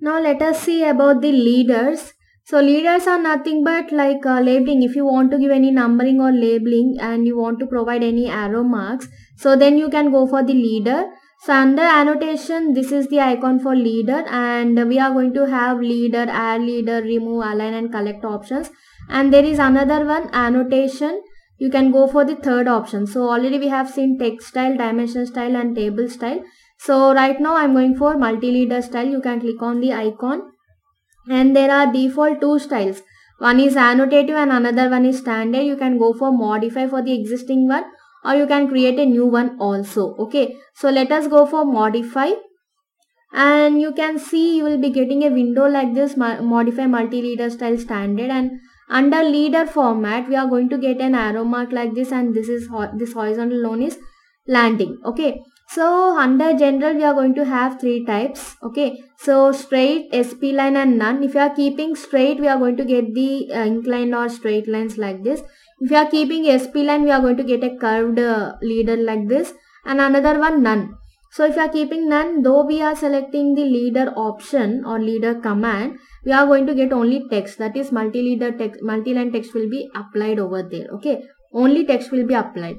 Now let us see about the leaders. So leaders are nothing but like labeling. If you want to give any numbering or labeling and you want to provide any arrow marks, so then you can go for the leader. So under annotation, this is the icon for leader, and we are going to have leader, add leader, remove, align and collect options. And there is another one, annotation. You can go for the third option. So already we have seen text style, dimension style and table style. So right now I'm going for multi-leader style. You can click on the icon, and there are default two styles. One is annotative and another one is standard. You can go for modify for the existing one, or you can create a new one also. Okay, so let us go for modify, and you can see you will be getting a window like this, modify multi-leader style standard, and under leader format we are going to get an arrow mark like this, and this is this horizontal known is landing. Okay, so under general we are going to have three types. Okay, so straight, SP line and none. If you are keeping straight, we are going to get the inclined or straight lines like this. If you are keeping SP line, we are going to get a curved leader like this, and another one none. So if you are keeping none, though we are selecting the leader option or leader command, we are going to get only text, that is multi-leader text, multi-line text will be applied over there. Okay, only text will be applied.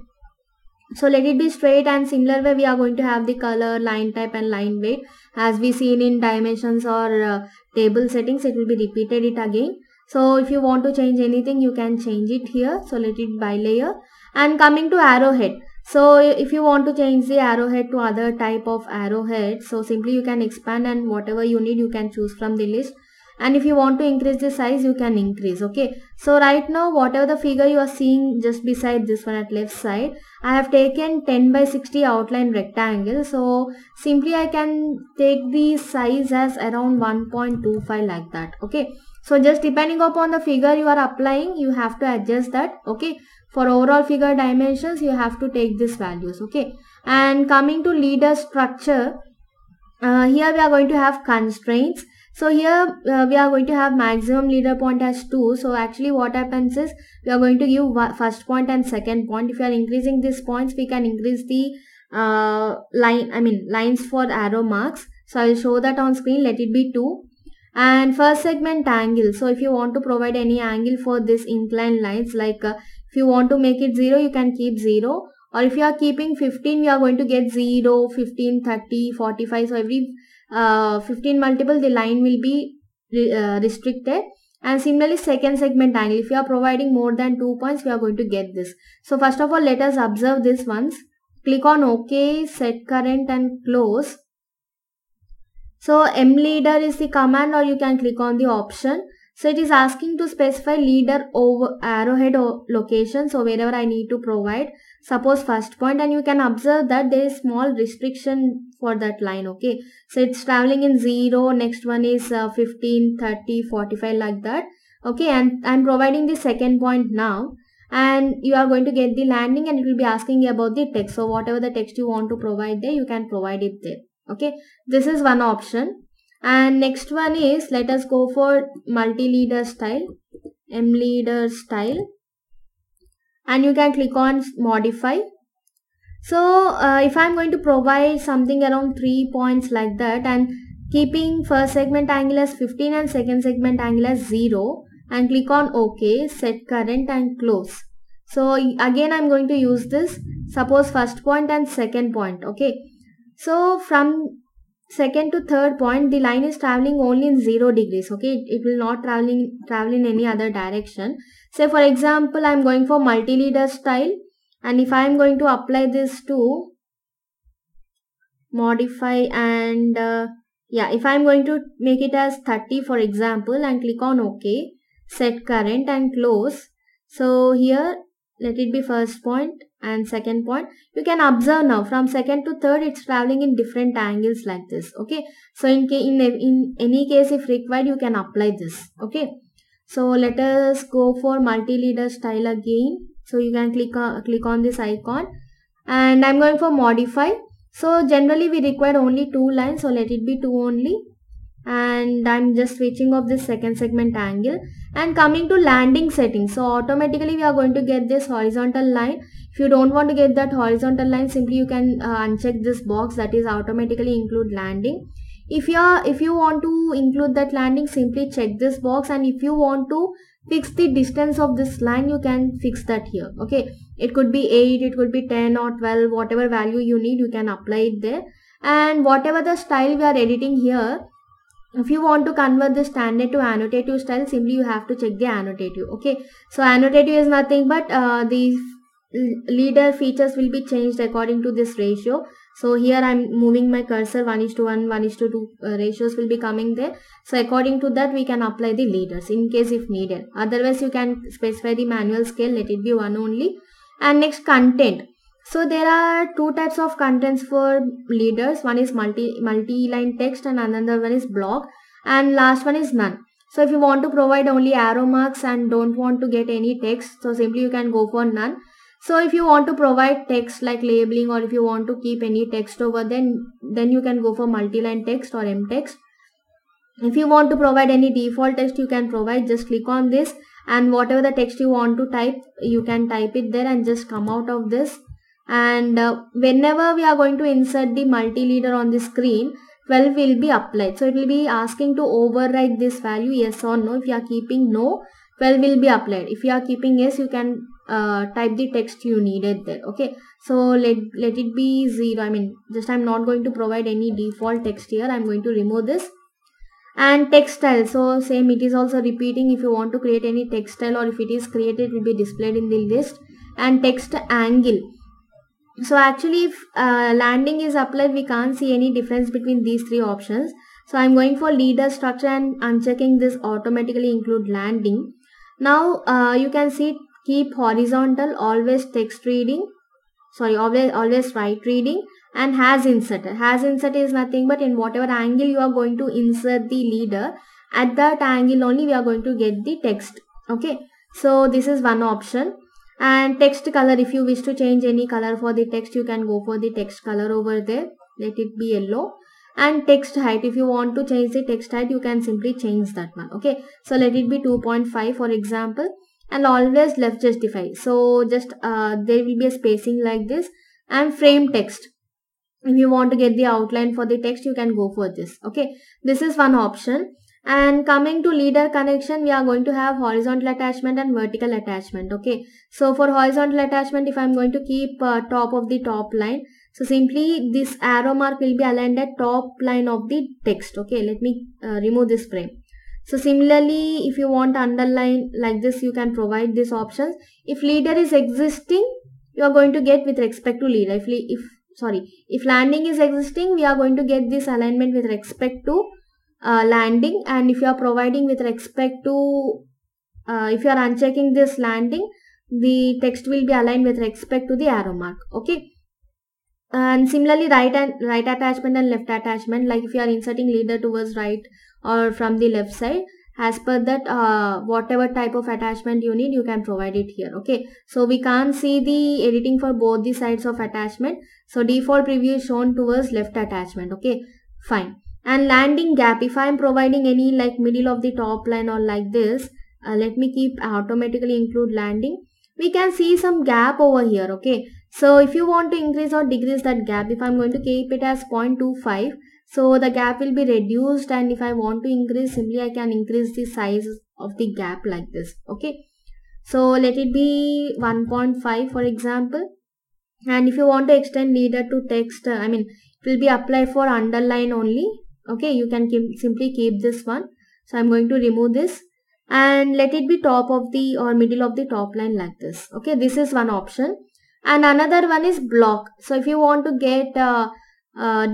So let it be straight, and similar way we are going to have the color, line type and line weight as we seen in dimensions or table settings. It will be repeated it again. So if you want to change anything, you can change it here. So let it by layer. And coming to arrowhead, so if you want to change the arrowhead to other type of arrowhead, so simply you can expand, and whatever you need you can choose from the list. And if you want to increase the size, you can increase. Okay, so right now whatever the figure you are seeing just beside this one at left side, I have taken 10 by 60 outline rectangle. So simply I can take the size as around 1.25 like that. Okay, so just depending upon the figure you are applying, you have to adjust that. Okay, for overall figure dimensions you have to take these values. Okay, and coming to leader structure, here we are going to have constraints. So here we are going to have maximum leader point as 2. So actually what happens is we are going to give first point and second point. If you are increasing these points, we can increase the lines for arrow marks. So I will show that on screen. Let it be 2. And first segment angle. So if you want to provide any angle for this inclined lines, like if you want to make it 0, you can keep 0. Or if you are keeping 15, you are going to get 0, 15, 30, 45. So every 15 multiple, the line will be restricted. And similarly, second segment angle. If you are providing more than 2 points, we are going to get this. So first of all, let us observe this once. Click on OK, set current and close. So M leader is the command, or you can click on the option. So it is asking to specify leader over arrowhead location. So wherever I need to provide, suppose first point, and you can observe that there is small restriction for that line. Okay, so it's traveling in 0, next one is 15, 30, 45 like that. Okay, and I'm providing the second point now, and you are going to get the landing, and it will be asking about the text. So whatever the text you want to provide there, you can provide it there. Okay, this is one option. And next one is, let us go for multi-leader style, M leader style, and you can click on modify. So if I'm going to provide something around 3 points like that, and keeping first segment angle as 15 and second segment angle as 0, and click on OK, set current and close. So again I'm going to use this, suppose first point and second point. Okay, so from second to third point, the line is traveling only in 0 degrees. Okay, it will not travel in any other direction. Say for example, I am going for multi-leader style, and if I am going to apply this to modify, and if I am going to make it as 30 for example, and click on OK, set current and close. So here let it be first point and second point. You can observe now from second to third, it's traveling in different angles like this. Okay, so in any case if required, you can apply this. Okay, so let us go for multi-leader style again. So you can click on this icon, and I'm going for modify. So generally we require only 2 lines, so let it be 2 only. And I'm just switching off this second segment angle, and coming to landing settings. So automatically we are going to get this horizontal line. If you don't want to get that horizontal line, simply you can uncheck this box, that is automatically include landing. If you want to include that landing, simply check this box, and if you want to fix the distance of this line, you can fix that here. Okay, it could be 8, it could be 10 or 12, whatever value you need, you can apply it there. And whatever the style we are editing here, if you want to convert the standard to annotative style, simply you have to check the annotative. Okay, so annotative is nothing but the leader features will be changed according to this ratio. So here I'm moving my cursor, 1:1, 1:2 ratios will be coming there. So according to that we can apply the leaders in case if needed. Otherwise you can specify the manual scale, let it be 1 only. And next, content. So there are two types of contents for leaders. One is multi-line text and another one is block, and last one is none. So if you want to provide only arrow marks and don't want to get any text, so simply you can go for none. So if you want to provide text like labeling, or if you want to keep any text over, then you can go for multi-line text or M text. If you want to provide any default text, you can provide, just click on this, and whatever the text you want to type, you can type it there and just come out of this. And whenever we are going to insert the multi-leader on the screen, 12 will be applied. So it will be asking to override this value, yes or no. If you are keeping no, 12 will be applied. If you are keeping yes, you can type the text you needed there. Okay, so let it be 0. I mean, just I'm not going to provide any default text here. I'm going to remove this. And text style, so same, it is also repeating. If you want to create any text style, or if it is created, it will be displayed in the list. And text angle, so actually if landing is applied, we can't see any difference between these three options. So I'm going for leader structure and unchecking this automatically include landing. Now you can see keep horizontal, always text reading, sorry, always right reading, and has inserted. Has insert is nothing but in whatever angle you are going to insert the leader, at that angle only we are going to get the text. Okay, so this is one option. And text color, if you wish to change any color for the text, you can go for the text color over there, let it be yellow. And text height, if you want to change the text height, you can simply change that one. Okay, so let it be 2.5 for example. And always left justify, so just there will be a spacing like this. And frame text, if you want to get the outline for the text, you can go for this. Okay, this is one option. And coming to leader connection, we are going to have horizontal attachment and vertical attachment. Okay, so for horizontal attachment, if I'm going to keep top of the top line, so simply this arrow mark will be aligned at top line of the text. Okay, let me remove this frame. So similarly, if you want to underline like this, you can provide these options. If leader is existing, you are going to get with respect to leader. If landing is existing, we are going to get this alignment with respect to landing. And if you are providing with respect to if you are unchecking this landing, the text will be aligned with respect to the arrow mark. Okay, and similarly right attachment and left attachment, like if you are inserting leader towards right or from the left side, as per that whatever type of attachment you need, you can provide it here. Okay, so we can't see the editing for both the sides of attachment, so default preview is shown towards left attachment. Okay, fine. And landing gap, if I am providing any like middle of the top line or like this, let me keep automatically include landing, we can see some gap over here. Okay, so if you want to increase or decrease that gap, if I'm going to keep it as 0.25, so the gap will be reduced. And if I want to increase, simply I can increase the size of the gap like this. Okay, so let it be 1.5 for example. And if you want to extend leader to text, it will be applied for underline only. Okay, you can simply keep this one. So I'm going to remove this and let it be top of the or middle of the top line like this. Okay, this is one option. And another one is block. So if you want to get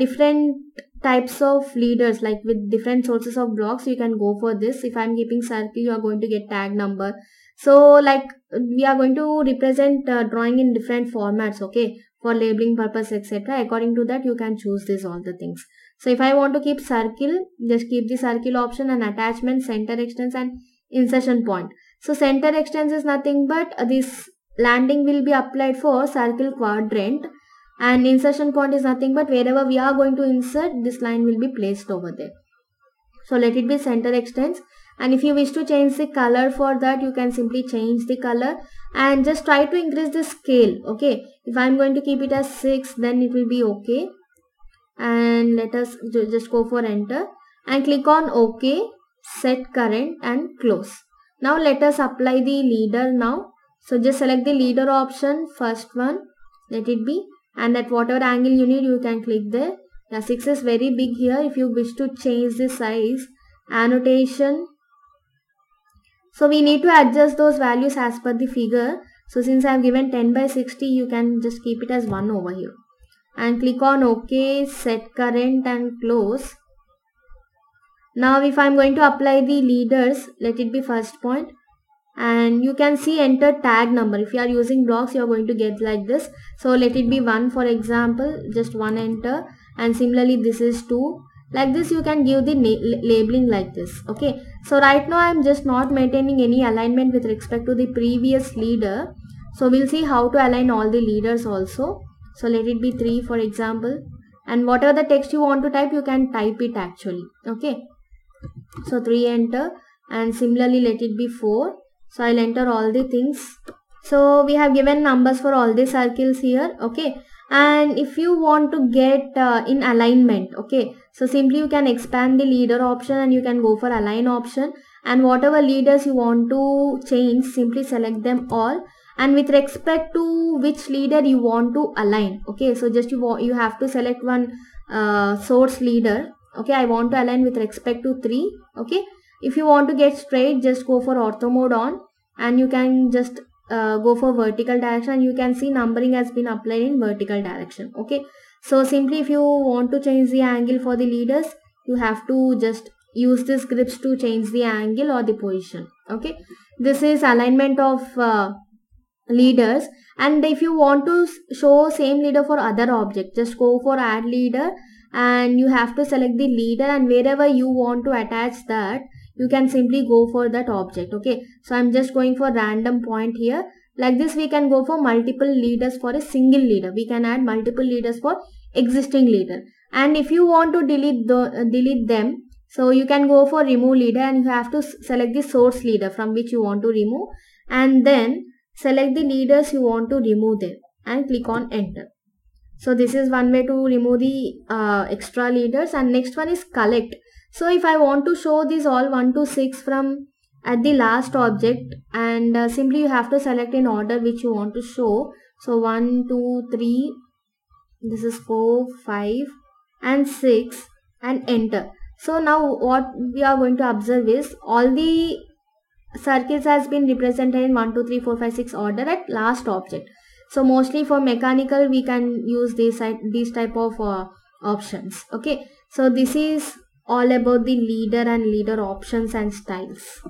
different types of leaders like with different sources of blocks, you can go for this. If I'm keeping circle, you are going to get tag number. So like we are going to represent drawing in different formats. Okay, for labeling purpose etc. According to that you can choose this all the things. So if I want to keep circle, just keep the circle option. And attachment, center extents and insertion point. So center extents is nothing but this landing will be applied for circle quadrant, and insertion point is nothing but wherever we are going to insert, this line will be placed over there. So let it be center extents. And if you wish to change the color for that, you can simply change the color and just try to increase the scale. Okay, if I'm going to keep it as 6, then it will be okay. and let us just go for enter and click on OK, set current and close. Now let us apply the leader now. So just select the leader option, first one, let it be, and at whatever angle you need you can click there. The 6 is very big here. If you wish to change the size, annotation, so we need to adjust those values as per the figure. So since I have given 10 by 60, you can just keep it as 1 over here. And click on OK, set current and close. Now if I am going to apply the leaders, let it be first point. And you can see enter tag number. If you are using blocks, you are going to get like this. So let it be 1 for example, just 1 enter. And similarly this is 2. Like this you can give the labeling like this. Okay. So right now I am just not maintaining any alignment with respect to the previous leader. So we'll see how to align all the leaders also. So let it be 3 for example. And whatever the text you want to type, you can type it actually. Okay. So 3 enter. And similarly let it be 4. So I'll enter all the things. So we have given numbers for all the circles here. Okay. And if you want to get in alignment, okay, so simply you can expand the leader option and you can go for align option, and whatever leaders you want to change, simply select them all, and with respect to which leader you want to align. Okay, so just you have to select one source leader. Okay, I want to align with respect to 3. Okay, if you want to get straight, just go for ortho mode on, and you can just go for vertical direction. You can see numbering has been applied in vertical direction. Okay, so simply if you want to change the angle for the leaders, you have to just use this grips to change the angle or the position. Okay, this is alignment of leaders. And if you want to show same leader for other object, just go for add leader, and you have to select the leader, and wherever you want to attach that, you can simply go for that object. Okay, so I'm just going for random point here. Like this we can go for multiple leaders for a single leader. We can add multiple leaders for existing leader. And if you want to delete them, so you can go for remove leader, and you have to select the source leader from which you want to remove, and then select the leaders you want to remove them and click on enter. So this is one way to remove the extra leaders. And next one is collect. So if I want to show these all 1 to 6 from at the last object, and simply you have to select in order which you want to show. So 1, 2, 3, this is 4, 5 and 6 and enter. So now what we are going to observe is all the circuits has been represented in 1, 2, 3, 4, 5, 6 order at last object. So mostly for mechanical we can use these type of options. Okay, so this is all about the leader and leader options and styles.